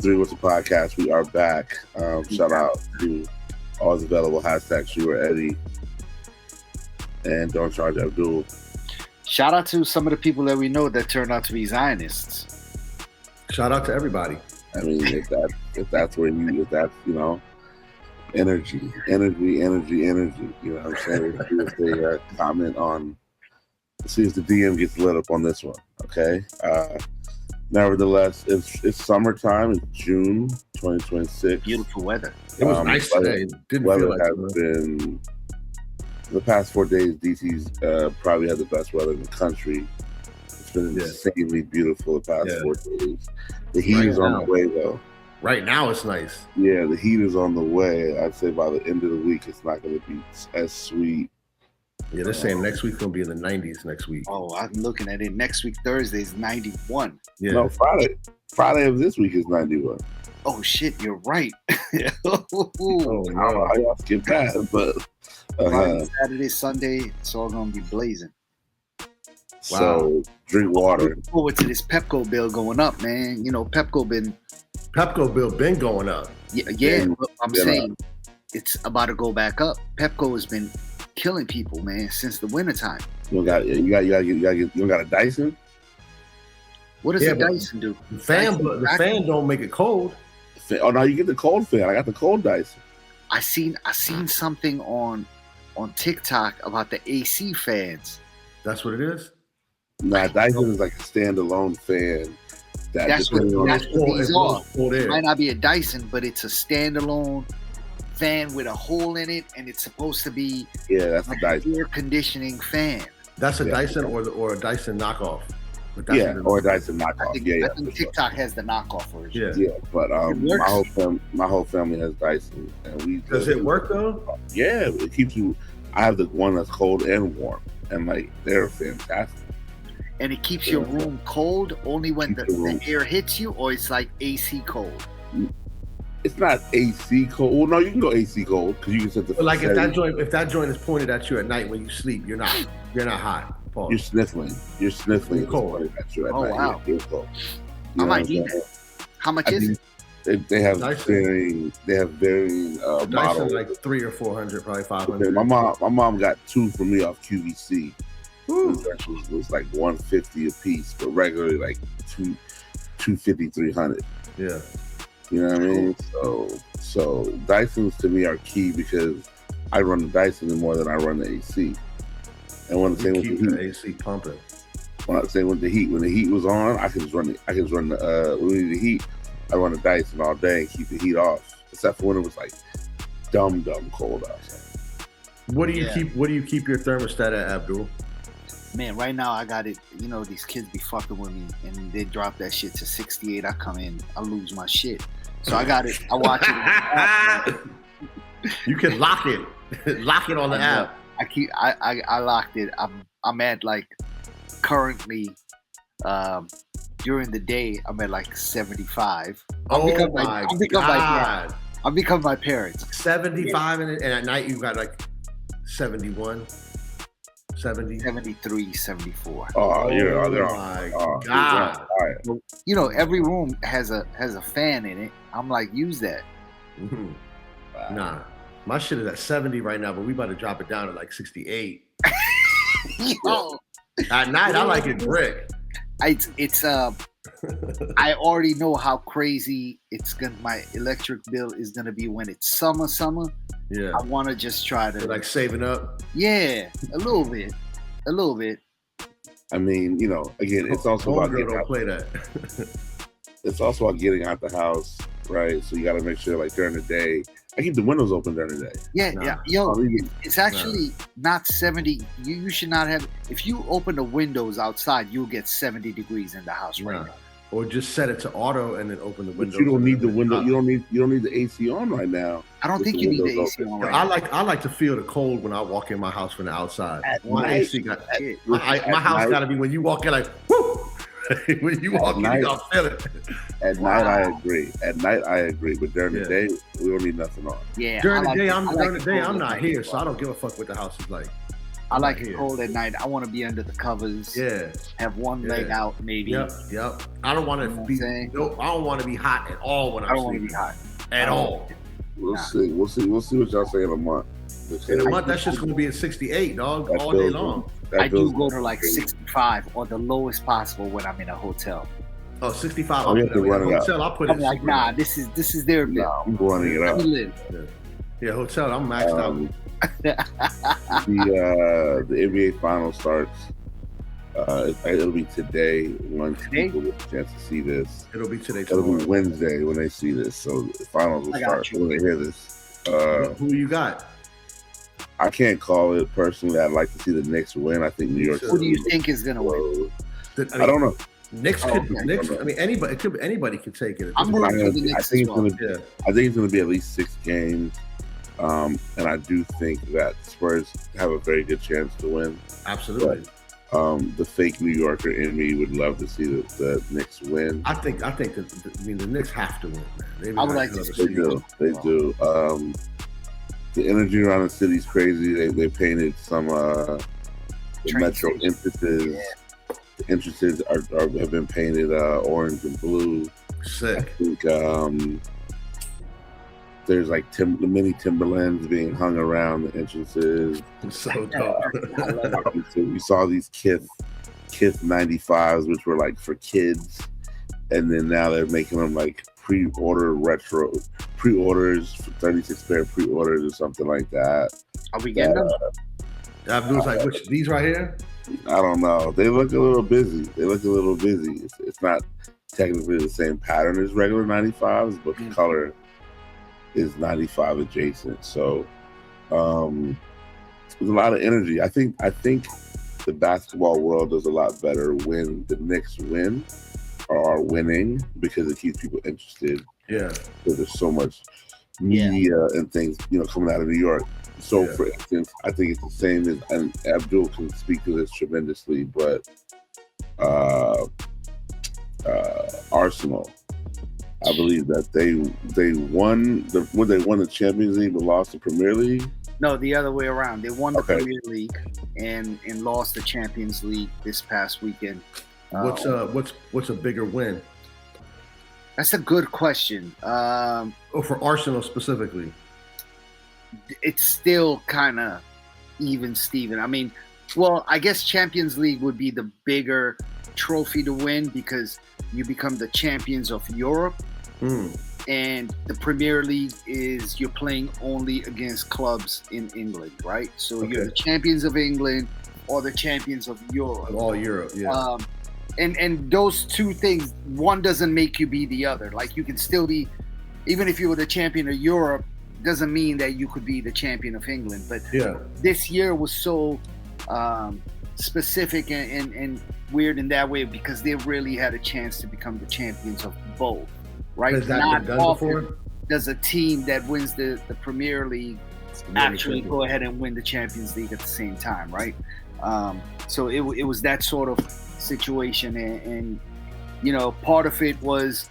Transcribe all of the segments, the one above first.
Three What's a Podcast. We are back. Shout out to all the available hashtags. You were Eddie and Don't Charge Abdul. Shout out to some of the people that we know that turned out to be Zionists. Shout out to everybody. I mean, if that's energy. You know what I'm saying? If they comment on, see if the DM gets lit up on this one. Okay. Nevertheless, it's summertime. It's June 2026. Beautiful weather. It was nice today. It didn't weather feel like has been the past 4 days. DC's probably had the best weather in the country. It's been insanely beautiful the past 4 days. The heat is on the way though. Right now it's nice. Yeah, the heat is on the way. I'd say by the end of the week, it's not going to be as sweet. Yeah, they're saying next week's going to be in the 90s next week. Oh, I'm looking at it. Next week, Thursday is 91. Yeah. No, Friday of this week is 91. Oh, shit, you're right. Oh, no. I got to skip that, but... Friday, Saturday, Sunday, it's all going to be blazing. So, drink water. I'm looking forward to this Pepco bill going up, man. You know, Pepco bill been going up. Yeah, but I'm saying it's about to go back up. Pepco has been killing people, man, since the wintertime. You got a Dyson? What does a Dyson do? The fan don't make it cold. Oh no, you get the cold fan. I got the cold Dyson. I seen something on TikTok about the AC fans. That's what it is? Nah, Dyson is like a standalone fan. That's what these are. It might not be a Dyson, but it's a standalone fan with a hole in it, and it's supposed to be that's like a Dyson air conditioning fan. That's a Dyson or a Dyson knockoff. Or a Dyson knockoff. I think TikTok has the knockoff version. Yeah, but my whole family has Dyson, and Does it work though? Yeah, it keeps you. I have the one that's cold and warm, and like they're fantastic. And it keeps your room cold only when the air hits you, or it's like AC cold? It's not AC cold. Well, no, you can go AC cold because you can set the. But like if that joint is pointed at you at night when you sleep, you're not hot. Pause. You're sniffling. You're cold. At you at night. Wow. You're cold. I might need that. How much is it? They have varying. They have varying models. Like 300 or 400, probably 500. My mom got two for me off QVC. It was like $150 a piece, but regularly like $250, $300. Yeah. You know what I mean? So Dysons to me are key because I run the Dyson more than I run the AC. And when the AC pumping. When the heat was on, I could just run the when we need the heat, I run the Dyson all day and keep the heat off. Except for when it was like dumb cold outside. What do you keep your thermostat at, Abdul? Man, right now I got it. You know, these kids be fucking with me, and they drop that shit to 68. I come in, I lose my shit. So I got it. I watch it. You can lock it on the app. I locked it. I'm at like currently during the day I'm at like 75. I'm becoming my parents. 75 and at night you got like 71. 70, 73, 74. Oh, yeah, they're my God. Right. You know, every room has a fan in it. I'm like, use that. Mm-hmm. Wow. Nah, my shit is at 70 right now, but we about to drop it down to like 68. Yo. At night, I like it brick. It's I already know how crazy my electric bill is gonna be when it's summer. Yeah. I want to just try to like saving up. Yeah, a little bit. I mean, you know, again, it's also about getting out. Play that. It's also about getting out the house, right? So you got to make sure, like during the day, I keep the windows open during the day. Yeah. Yo, it's actually not 70. You should not have. If you open the windows outside, you'll get 70 degrees in the house right now. Or just set it to auto and then open the windows. But you don't need the window. You don't need the AC on right now. I don't think you need the AC on right now. I like to feel the cold when I walk in my house from the outside. My house got to be when you walk in like whoo. When you walk in, you gotta feel it. At night, I agree. But during the day, we don't need nothing on. Yeah. During the day, I'm not here, so I don't give a fuck what the house is like. I like it cold at night. I want to be under the covers. Yeah. Have one leg out, maybe. Yep. I don't want to be. I don't want to be hot at all when I'm sleeping. I don't want to be hot at all. We'll see. We'll see what y'all say in a month. In a month, that's just going to be at 68, dog, all day long. I do go to like 65 or the lowest possible when I'm in a hotel. Oh, 65. I'll put hotel. I'll put it. I'm like, nah, this is their bill. Nah, I'm running it up. Yeah, hotel. I'm maxed out. The NBA Finals starts. It'll be today once people get a chance to see this. It'll be today. It'll be Wednesday when they see this. So the finals will start when they hear this. Who you got? I can't call it personally. I'd like to see the Knicks win. I think New York. Who do you think is going to win? I don't know. Knicks could. Knicks. I mean, anybody could take it. I'm rooting for the Knicks. I think it's going to be at least 6 games. And I do think that Spurs have a very good chance to win. Absolutely. But, the fake New Yorker in me would love to see the Knicks win. I think the Knicks have to win, man. I would like to see them. They do. The energy around the city's crazy. They painted some the metro entrances. Yeah. The entrances have been painted orange and blue. Sick. I think there's like mini Timberlands being hung around the entrances. So dope. We saw these Kith 95s, which were like for kids, and then now they're making them like pre-orders for 36 pair pre-orders or something like that. Are we getting them? Abdul's like, which these right here? I don't know. They look a little busy. It's not technically the same pattern as regular 95s, but the color is 95 adjacent. So there's a lot of energy. I think the basketball world does a lot better when the Knicks win or are winning, because it keeps people interested. Yeah. Because there's so much media and things, coming out of New York. So for instance, I think it's the same as, and Abdul can speak to this tremendously, but Arsenal, I believe that they won the Champions League but lost the Premier League. No, the other way around. They won the Premier League and lost the Champions League this past weekend. What's a bigger win? That's a good question. For Arsenal specifically, it's still kind of even, Steven. I mean, well, I guess Champions League would be the bigger trophy to win because you become the champions of Europe. And the Premier League is you're playing only against clubs in England, right? So you're the champions of England or the champions of Europe. All Europe, yeah. And those two things, one doesn't make you be the other. Like you can still be, even if you were the champion of Europe, doesn't mean that you could be the champion of England. But this year was so specific and weird in that way because they really had a chance to become the champions of both. Right? Has that been done before? Does a team that wins the Premier League actually go ahead and win the Champions League at the same time, right? So it was that sort of situation, and part of it was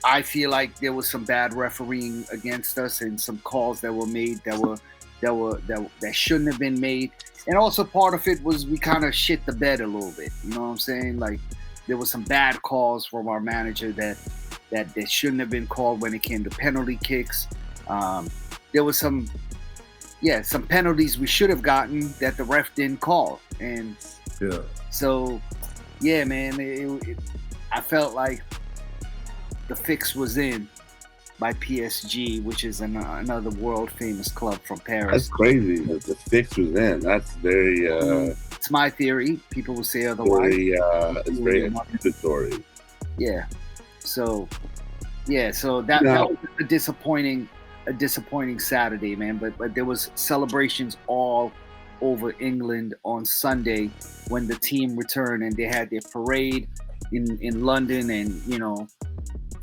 I feel like there was some bad refereeing against us and some calls that were made that shouldn't have been made, and also part of it was we kind of shit the bed a little bit. You know what I'm saying? Like. There was some bad calls from our manager that shouldn't have been called when it came to penalty kicks. There was some penalties we should have gotten that the ref didn't call. And so, man, I felt like the fix was in by PSG, which is another world famous club from Paris. That's crazy. The fix was in. That's very... It's my theory. People will say otherwise. It's very accusatory. Yeah. So that was a disappointing Saturday, man. But there was celebrations all over England on Sunday when the team returned and they had their parade in London, and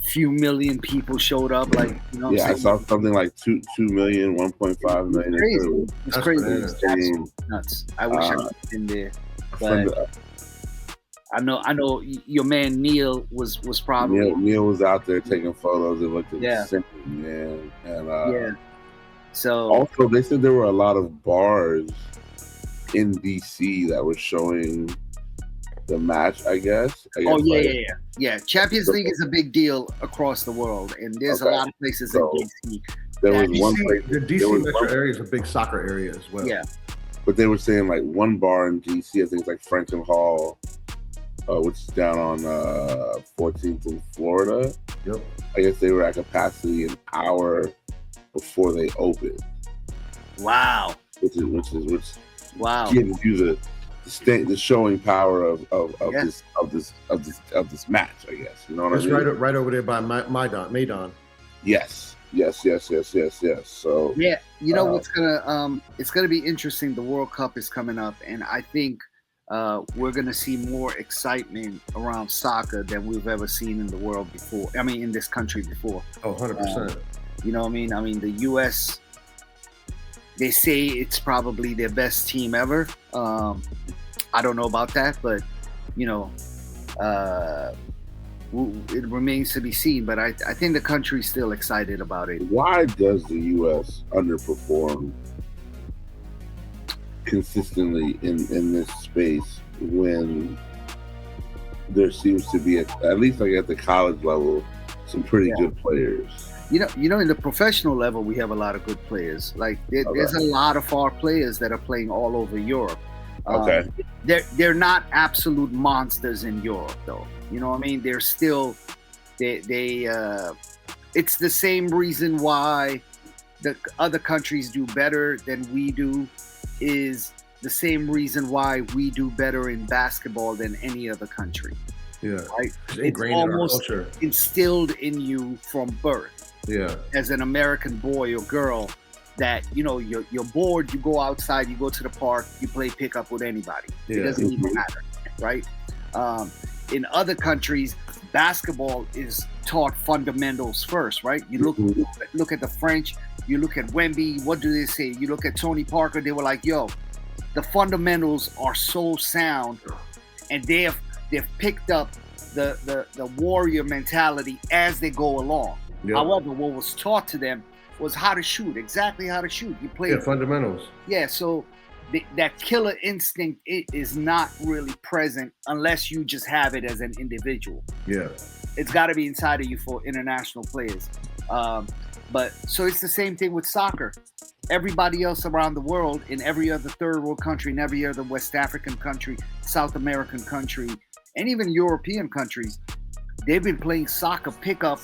few million people showed up. Like I saw something like 2 million, 1.5 million. It's crazy. It's nuts. I wish I could have been there, but I know your man Neil was probably Neil was out there taking photos. It looked insane, man. And So also, they said there were a lot of bars in DC that were showing the match. I guess Champions League is a big deal across the world, and there's a lot of places in DC. There was one place. The DC metro area is a big soccer area as well. Yeah, but they were saying like one bar in DC, I think it's like Franklin Hall, which is down on 14th in Florida. Yep. I guess they were at capacity an hour before they opened. Wow. Which wow. You can use the showing power of this match, I guess. You know what I mean? Right over there by Maidan. Yes. So yeah, you know what's gonna it's gonna be interesting. The World Cup is coming up, and I think we're gonna see more excitement around soccer than we've ever seen in the world before. I mean, in this country before. Oh, 100%. You know what I mean? I mean, the U.S. They say it's probably their best team ever. I don't know about that, but you know, it remains to be seen. But I think the country's still excited about it. Why does the U.S. underperform consistently in this space when there seems to be, at least like at the college level, some pretty good players? You know, in the professional level, we have a lot of good players. Like there's a lot of our players that are playing all over Europe. Okay. They're not absolute monsters in Europe, though. You know what I mean? They're still it's the same reason why the other countries do better than we do is the same reason why we do better in basketball than any other country. Yeah. Right? It's almost instilled in you from birth. Yeah. As an American boy or girl, that you know you're bored, you go outside, you go to the park, you play pickup with anybody. It doesn't even matter, right? In other countries, basketball is taught fundamentals first, right? You look at the French, you look at Wemby. What do they say? You look at Tony Parker. They were like, "Yo, the fundamentals are so sound," and they've picked up the warrior mentality as they go along. Yep. However, what was taught to them was how to shoot, exactly how to shoot. You play fundamentals. Yeah, so that killer instinct is not really present unless you just have it as an individual. Yeah, it's got to be inside of you for international players. But so it's the same thing with soccer. Everybody else around the world, in every other third world country, in every other West African country, South American country, and even European countries, they've been playing soccer pickup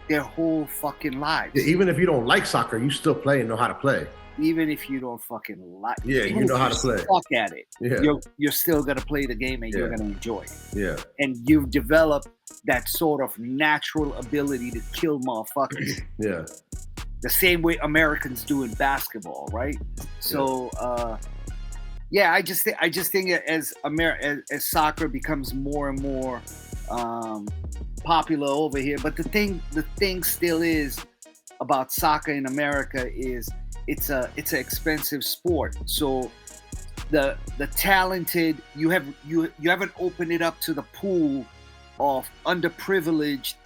their whole fucking lives. Yeah, even if you don't like soccer, you still play and know how to play. Even if you don't fucking like it. Yeah, you know how to play. Fuck at it. Yeah. You're still going to play the game and you're going to enjoy it. Yeah. And you've developed that sort of natural ability to kill motherfuckers. Yeah. The same way Americans do in basketball, right? So, I just think as soccer becomes more and more popular over here, but the thing still is about soccer in America is it's an expensive sport. So the talented, you haven't opened it up to the pool of underprivileged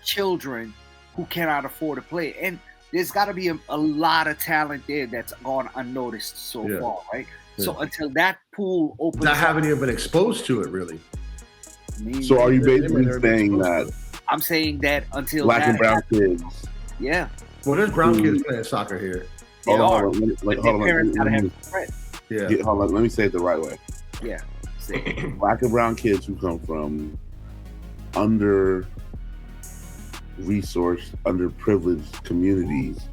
children who cannot afford to play, and there's got to be a lot of talent there that's gone unnoticed so far, right? Yeah. So until that pool opens, I haven't even been exposed to it really. So are you basically saying that? I'm saying that until black and brown kids. Yeah. Well, there's brown kids playing soccer here. Hold on. Yeah. Hold on. Let me say it the right way. Yeah. Black and brown kids who come from under-resourced, underprivileged communities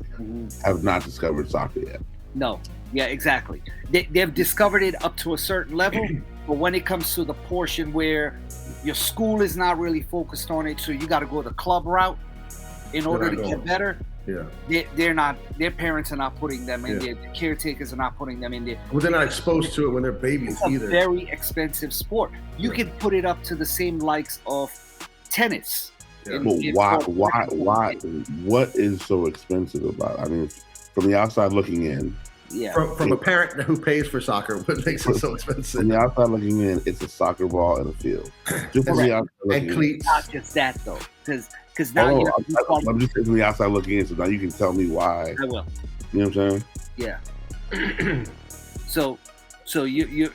have not discovered soccer yet. No. Yeah, exactly. They've discovered it up to a certain level, but when it comes to the portion where your school is not really focused on it, so you got to go the club route in order to get better. Yeah, they're not. Their parents are not putting them in there. The caretakers are not putting them in there. Well, they're not exposed to it when they're babies either. It's a very expensive sport. You can put it up to the same likes of tennis. Yeah. Why? What is so expensive about it? I mean, from the outside looking in, Yeah. From a parent who pays for soccer, what makes it so expensive? From the outside looking in, it's a soccer ball in a field. Just from the outside looking and cleats. Not just that though, because now you have to I'm just from the outside looking in, so now you can tell me why. I will. You know what I'm saying? Yeah. So you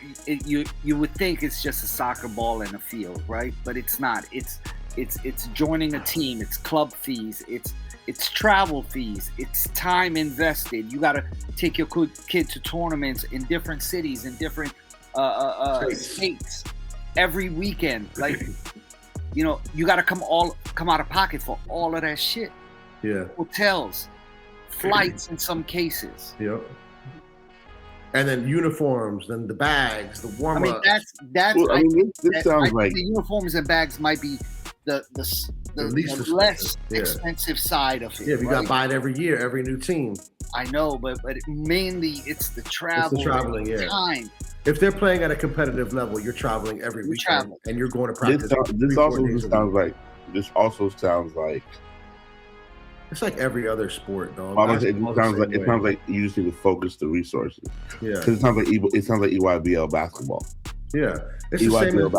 would think it's just a soccer ball in a field, right? But it's not. It's joining a team. It's club fees. It's travel fees. It's time invested. You got to take your kid to tournaments in different cities, in different states every weekend. Like, you know, you got to come out of pocket for all of that shit. Yeah. Hotels, flights in some cases. Yep. And then uniforms, then the bags, the warm-ups. I mean, that's. Well, this sounds like the uniforms and bags might be the least less expensive side of it. Yeah, we got to buy it every year, every new team. I know, but mainly it's the travel, time. If they're playing at a competitive level, you're traveling every weekend, and you're going to practice. This also sounds like it's like every other sport, dog. It sounds like you just need to focus the resources. Yeah, because it sounds like EYBL basketball. Yeah, it's the same as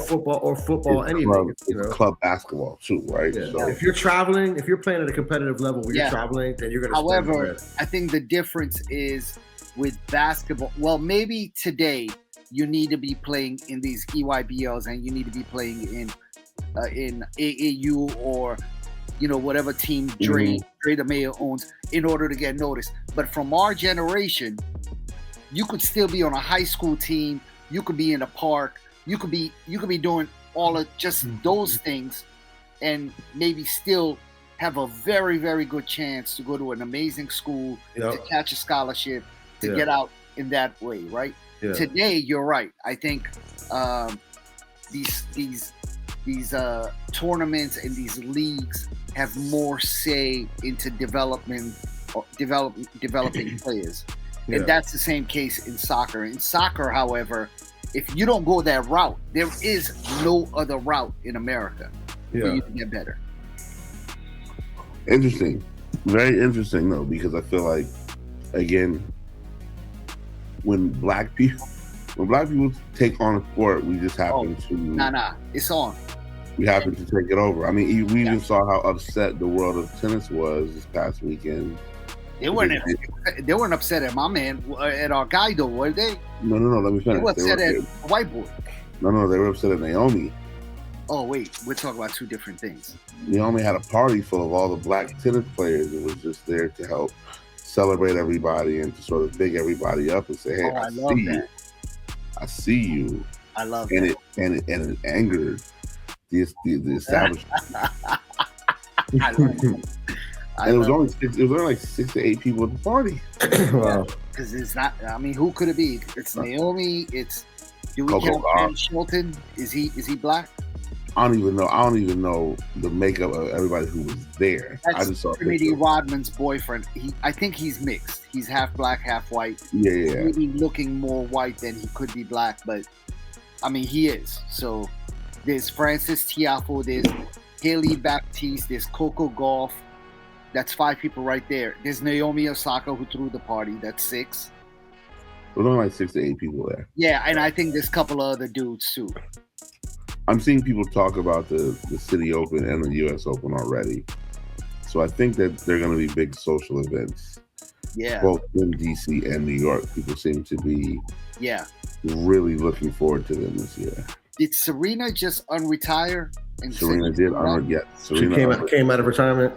football. Anything. It's club basketball too, right? Yeah. So, if you're traveling, if you're playing at a competitive level where you're traveling, then you're going to. However, I think the difference is with basketball. Well, maybe today you need to be playing in these EYBLs, and you need to be playing in AAU or whatever team Dre the Mayor owns in order to get noticed. But from our generation, you could still be on a high school team. You could be in a park. You could be doing all of just those things, and maybe still have a very, very good chance to go to an amazing school, to catch a scholarship, to get out in that way, right? Yeah. Today, you're right. I think these tournaments and these leagues have more say into developing players. Yeah. And that's the same case in soccer. In soccer, however, if you don't go that route, there is no other route in America for you to get better. Interesting. Very interesting, though, because I feel like, again, when black people take on a sport, we just happen to... it's on. We happen to take it over. I mean, we even saw how upset the world of tennis was this past weekend. They weren't upset at my man, at our guy, though, were they? No, let me finish. They were upset at white boy. No, they were upset at Naomi. Oh, wait, we're talking about two different things. Naomi had a party full of all the black tennis players. It was just there to help celebrate everybody and to sort of big everybody up and say, hey, I see you. I see you. I love that. And it angered the establishment. I love it. And it was only like 6 to 8 people at the party. Wow. Because it's not. I mean, who could it be? It's Naomi. Do we count Ben Shelton? Is he black? I don't even know the makeup of everybody who was there. That's I just saw Trinity Rodman's boyfriend. I think he's mixed. He's half black, half white. Yeah. Maybe looking more white than he could be black, but I mean he is. So there's Francis Tiafoe, there's Haley Baptiste, there's Coco Gauff. That's 5 people right there. There's Naomi Osaka who threw the party. That's 6. There's only like 6 to 8 people there. Yeah, and I think there's a couple of other dudes too. I'm seeing people talk about the City Open and the U.S. Open already. So I think that they're going to be big social events. Yeah. Both in D.C. and New York. People seem to be really looking forward to them this year. Did Serena just unretire? Serena did. Serena came out of retirement.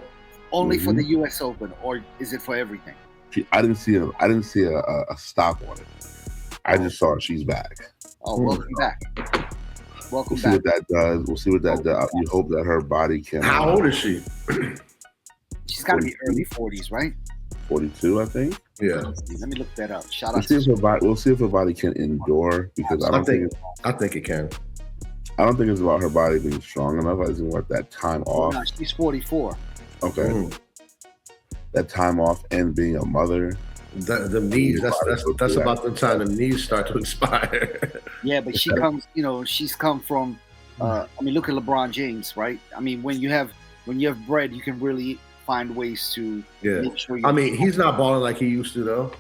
Only for the U.S. Open, or is it for everything? I didn't see a stop on it. I just saw she's back. Oh, welcome back. Welcome back. We'll see what that does. You hope that her body can. How old is she? She's got to be early 40s, right? 42, I think. Yeah. Let me look that up. We'll see if her body can endure, because I think it can. I don't think it's about her body being strong enough. I think it's about that time off. No, she's 44. Okay. That time off and being a mother. The knees, that's about the time the knees start to expire. Yeah, but she's come from I mean, look at LeBron James, right? I mean, when you have bread, you can really find ways to make sure I mean, he's not balling like he used to, though.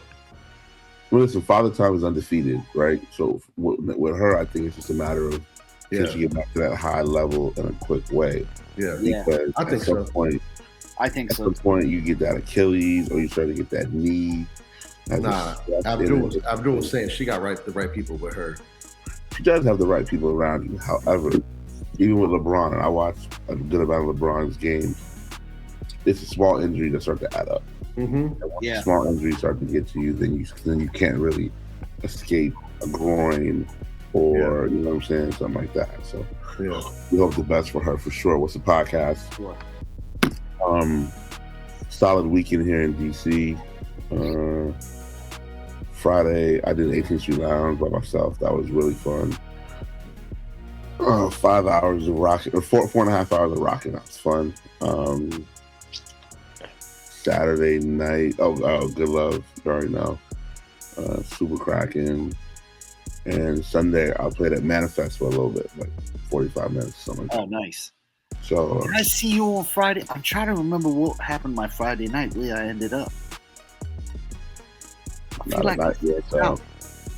Well, listen, Father Time is undefeated, right? So with her, I think it's just a matter of can she get back to that high level in a quick way? Yeah, because I think so. I think so. At some point, you get that Achilles, or you start to get that knee. Nah, Abdul was saying she got the right people with her. She does have the right people around you. However, even with LeBron, and I watched a good amount of LeBron's games, it's a small injury that starts to add up. Mm-hmm. Small injuries start to get to you, then you can't really escape a groin or you know what I'm saying, something like that. So we hope the best for her for sure. What's the podcast? Sure. Solid weekend here in DC. Friday, I did 18th Street Lounge by myself. That was really fun. 5 hours of rocking, or 4.5 hours of rocking. That was fun. Saturday night, Good Love, you already know. Super cracking. And Sunday, I played at Manifest for a little bit, like 45 minutes, something like that. Oh, nice. So did I see you on Friday? I'm trying to remember what happened my Friday night, where I ended up. I feel like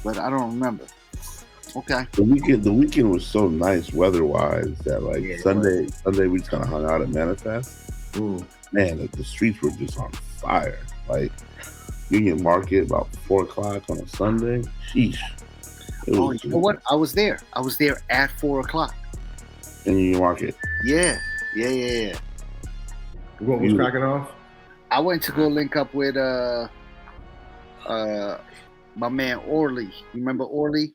but I don't remember. Okay. The weekend was so nice weather-wise that Sunday we just kind of hung out at Manifest. Man, the streets were just on fire. Like Union Market about 4:00 on a Sunday. Sheesh. You know what? I was there. I was there at 4:00. In Union Market. Yeah. What was cracking off? I went to go link up with my man Orly. You remember Orly?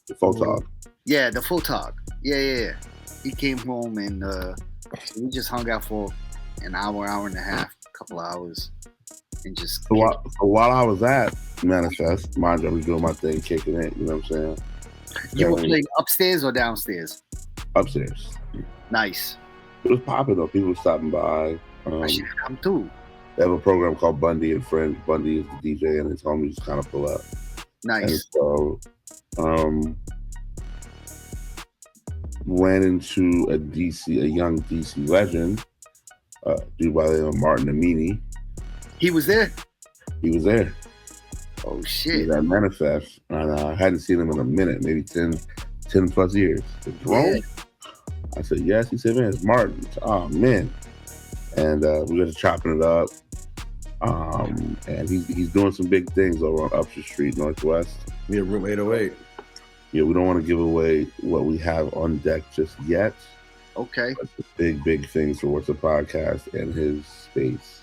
The photog. Yeah, the photog. Yeah. He came home and we just hung out for an hour and a half, a couple hours, and just. So while I was at Manifest, mind you, I was doing my thing, kicking it. You know what I'm saying? You were playing upstairs or downstairs? Upstairs. Nice. It was popping though. People were stopping by. I should come too. They have a program called Bundy and Friends. Bundy is the DJ, and his homies kind of pull up. Nice. And so, ran into a young DC legend, dude by the name of Martin Amini. He was there? He was there. Oh, shit. He was at Manifest, and I hadn't seen him in a minute, maybe 10 plus years. I said, Jerome? Yeah. I said, yes. He said, man, it's Martin. Oh, man. And we got to chopping it up. And he's doing some big things over on Upshur Street, Northwest. Yeah, room 808. Yeah, we don't want to give away what we have on deck just yet. Okay. But the big things for What's a Podcast and his space.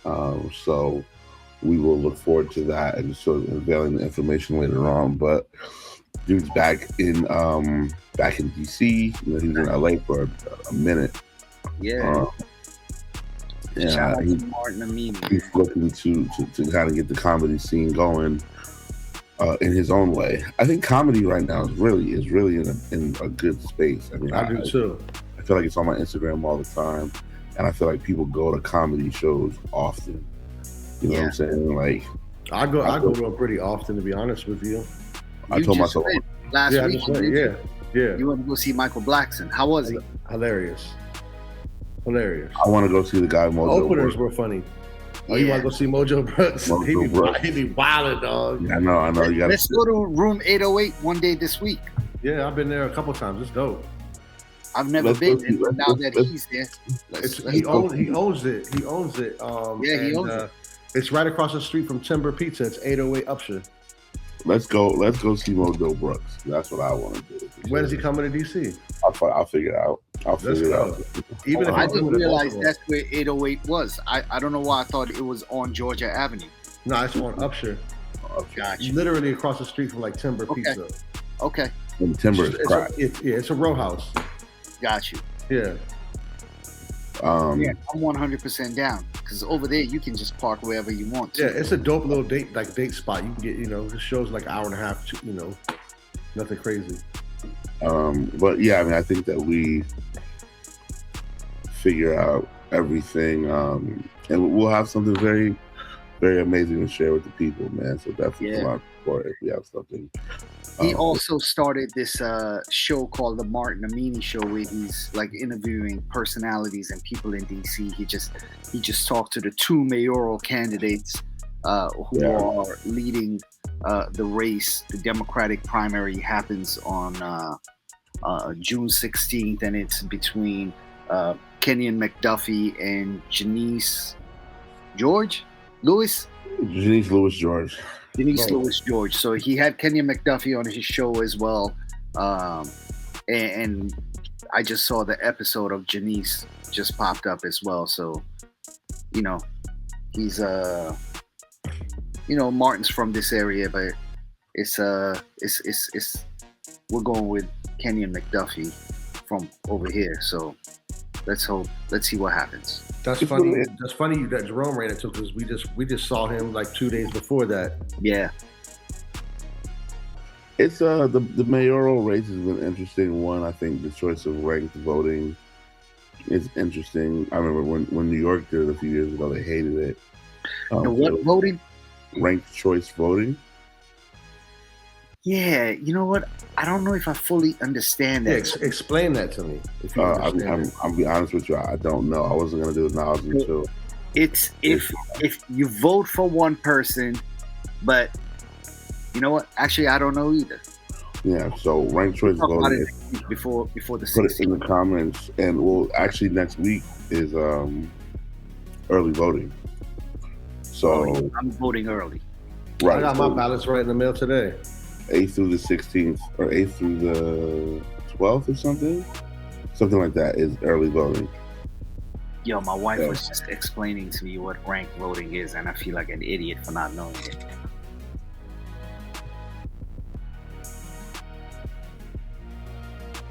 So we will look forward to that and sort of unveiling the information later on. But dude's back in DC. You know, he was in LA for a minute. Yeah. Yeah, he's looking to kind of get the comedy scene going in his own way. I think comedy right now is really in a good space. I mean, I do too. I feel like it's on my Instagram all the time, and I feel like people go to comedy shows often. You know what I'm saying? Like, I go to them pretty often, to be honest with you. I told myself last week. Yeah. You went to go see Michael Blackson. How was he? Hilarious. I want to go see the guy Mojo. Openers were funny. Oh, you want to go see Mojo Brooks? He be wildin', dog. Yeah, I know. Let's go to room 808 one day this week. Yeah, I've been there a couple times. It's dope. I've never been there, but now that he's there, he owns it. He owns it. He owns it. It's right across the street from Timber Pizza. It's 808 Upshur. Let's go see Mojo Brooks. That's what I want to do. When is he coming to DC? I'll figure it out. Even if I didn't realize that's where 808 was. I don't know why I thought it was on Georgia Avenue. No, it's on Upshur. Gotcha. Literally across the street from like Timber Pizza. Okay. And Timber is crack. It's a row house. Got you. Yeah. I'm 100% down because over there you can just park wherever you want to. Yeah, it's a dope little date spot. You can get, it shows like an hour and a half, nothing crazy. But yeah, I mean, I think that we figure out everything, and we'll have something very, very amazing to share with the people, man. So definitely come out for it if we have something. He also started this show called the Martin Amini Show, where he's like interviewing personalities and people in DC. He just talked to the two mayoral candidates who are leading the race. The Democratic primary happens on June 16th, and it's between Kenyon McDuffie and Janice Lewis George. Denise Lewis George. So he had Kenyon McDuffie on his show as well. And I just saw the episode of Janice just popped up as well. So, he's Martin's from this area, but it's we're going with Kenyon McDuffie from over here. So let's see what happens. That's funny. That's funny that Jerome ran into, because we just saw him like 2 days before that. Yeah. It's the mayoral race has been an interesting one. I think the choice of ranked voting is interesting. I remember when New York did it a few years ago, they hated it. What voting? Ranked choice voting. Yeah, you know what? I don't know if I fully understand that. Yeah, explain that to me. If you understand I'll be honest with you, I don't know. I wasn't gonna do it now. Until it's if you vote for one person, but you know what? Actually, I don't know either. Yeah, so ranked choice voting before the put 16th. it in the comments, and actually next week is early voting. So I'm voting early. Right, I got my ballots right in the mail today. 8th through the 16th, or 8th through the 12th, or something like that is early voting. Yo, my wife was just explaining to me what ranked voting is, and I feel like an idiot for not knowing it.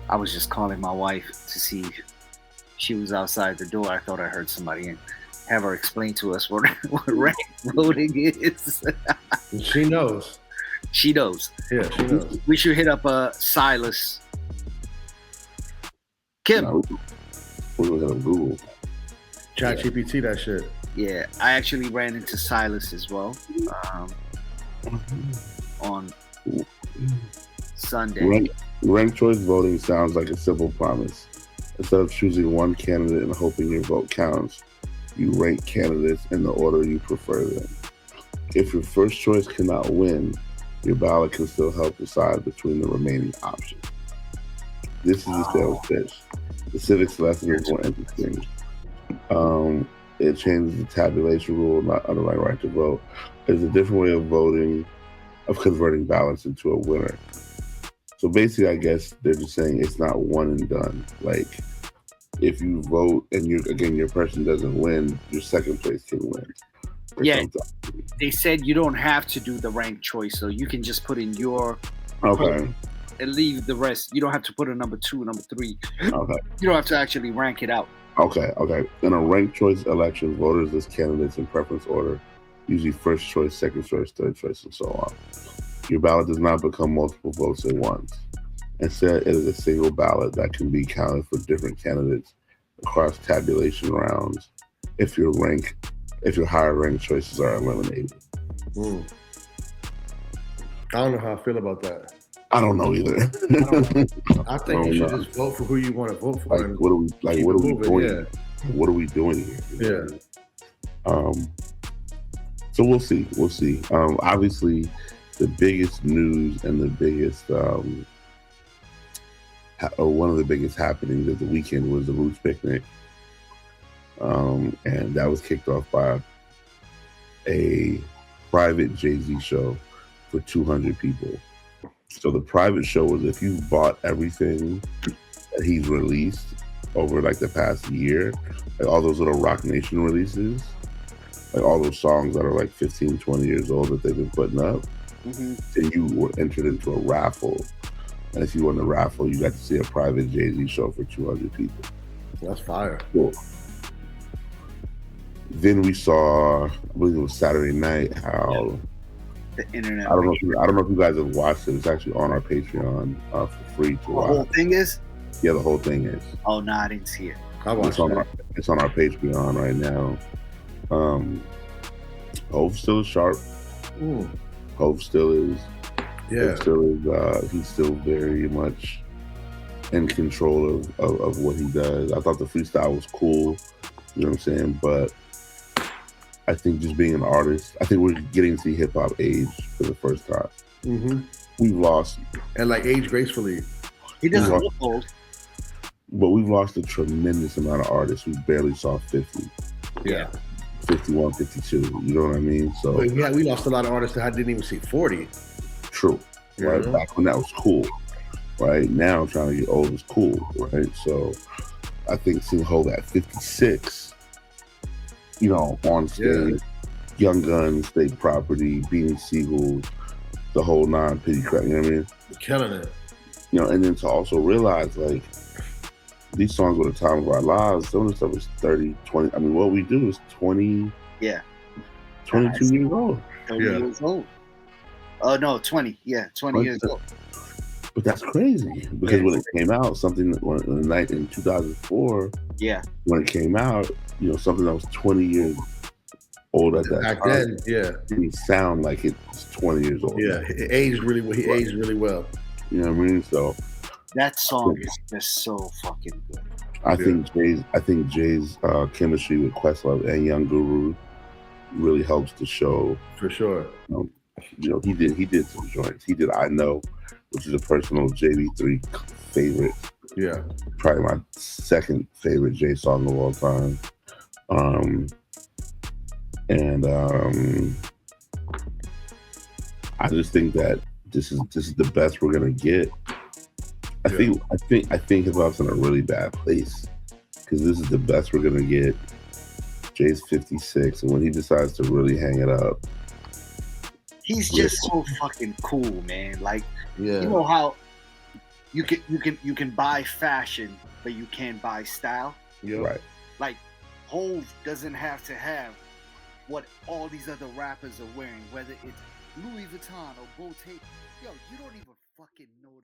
I was just calling my wife to see if she was outside the door. I thought I heard somebody, and have her explain to us what ranked voting is. She knows. She knows. Yeah, she knows. We should hit up Silas. Kim. No, we're gonna go to Google. ChatGPT that shit. Yeah, I actually ran into Silas as well on Sunday. Ranked choice voting sounds like a simple promise. Instead of choosing one candidate and hoping your vote counts, you rank candidates in the order you prefer them. If your first choice cannot win, your ballot can still help decide between the remaining options. This is the sales pitch. The civics lesson is more interesting. It changes the tabulation rule, not underlying right to vote. There's a different way of voting, of converting ballots into a winner. So basically, I guess they're just saying it's not one and done. Like, if you vote and your person doesn't win, your second place can win. Yeah, they said you don't have to do the ranked choice, so you can just put in your okay and leave the rest. You don't have to put a number 2, number 3. Okay. You don't have to actually rank it out. Okay. In a ranked choice election, voters list candidates in preference order, usually first choice, second choice, third choice, and so on. Your ballot does not become multiple votes at once. Instead, it is a single ballot that can be counted for different candidates across tabulation rounds if your higher ranked choices are eliminated. I don't know how I feel about that. I don't know either. I think you should just vote for who you want to vote for. Like, what are we doing? Yeah. What are we doing here? Yeah. So we'll see. Obviously, the biggest news and the biggest, one of the biggest happenings of the weekend was the Roots Picnic. And that was kicked off by a private Jay-Z show for 200 people. So the private show was if you bought everything that he's released over like the past year, like all those little Rock Nation releases, like all those songs that are like 15, 20 years old that they've been putting up, then you were entered into a raffle. And if you won the raffle, you got to see a private Jay-Z show for 200 people. That's fire. Cool. Then we saw, I believe it was Saturday night, how the internet. I don't know if you guys have watched it. It's actually on our Patreon for free to watch. The whole thing is? Yeah, the whole thing is. Oh no, I didn't see it. It's on our Patreon right now. Hov still is sharp. Hov still is. Yeah. He's still very much in control of what he does. I thought the freestyle was cool. You know what I'm saying? But I think just being an artist, I think we're getting to see hip hop age for the first time. Mm-hmm. We've lost, and like age gracefully. He doesn't look old. But we've lost a tremendous amount of artists. We barely saw 50. Yeah. 51, 52. You know what I mean? So yeah, we lost a lot of artists that I didn't even see 40. True. Right. Back when that was cool. Right. Now trying to get old is cool. Right. So I think seeing Hov at 56, you know, on stage, Young Guns, State Property, Beanie Siegel, the whole nine, Pity Crack, you know what I mean? Killing it. You know, and then to also realize, like, these songs were the time of our lives. Some of the stuff was 30, 20. I mean, what we do is 20. Yeah. 22 years old. 30 years old. Oh, no, 20. Yeah, 20 years old. But that's crazy because when it came out, something that in 2004, when it came out, you know, something that was 20 years old at that back time, then, didn't sound like it was 20 years old. Yeah, it aged really well. He aged really well. You know what I mean? So that song is just so fucking good. I think Jay's chemistry with Questlove and Young Guru really helps the show. For sure. You know, he did some joints. He did I Know, which is a personal JV3 favorite. Yeah. Probably my second favorite Jay song of all time. I just think that this is the best we're gonna get. I think hip hop's in a really bad place because this is the best we're gonna get. Jay's 56, and when he decides to really hang it up, he's just so fucking cool, man. Like, you know how you can buy fashion, but you can't buy style. Right. Like, Hov doesn't have to have what all these other rappers are wearing, whether it's Louis Vuitton or Bottega. Yo, you don't even fucking know.